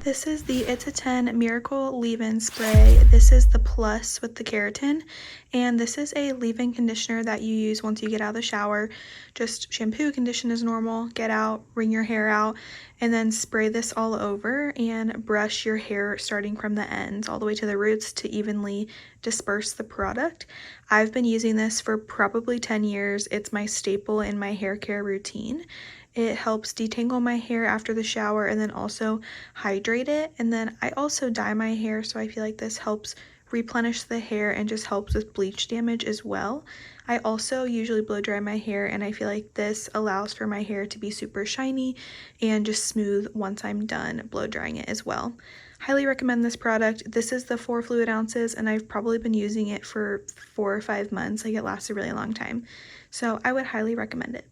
This is the It's a 10 Miracle Leave-In Spray. This is the plus with the keratin, and this is a leave-in conditioner that you use once you get out of the shower. Just shampoo, condition as normal, get out, wring your hair out, and then spray this all over and brush your hair starting from the ends all the way to the roots to evenly disperse the product. I've been using this for probably 10 years. It's my staple in my hair care routine. It helps detangle my hair after the shower and then also hydrate it. And then I also dye my hair, so I feel like this helps replenish the hair and just helps with bleach damage as well. I also usually blow dry my hair, and I feel like this allows for my hair to be super shiny and just smooth once I'm done blow drying it as well. Highly recommend this product. This is the 4 fluid ounces, and I've probably been using it for 4 or 5 months. Like, it lasts a really long time. So I would highly recommend it.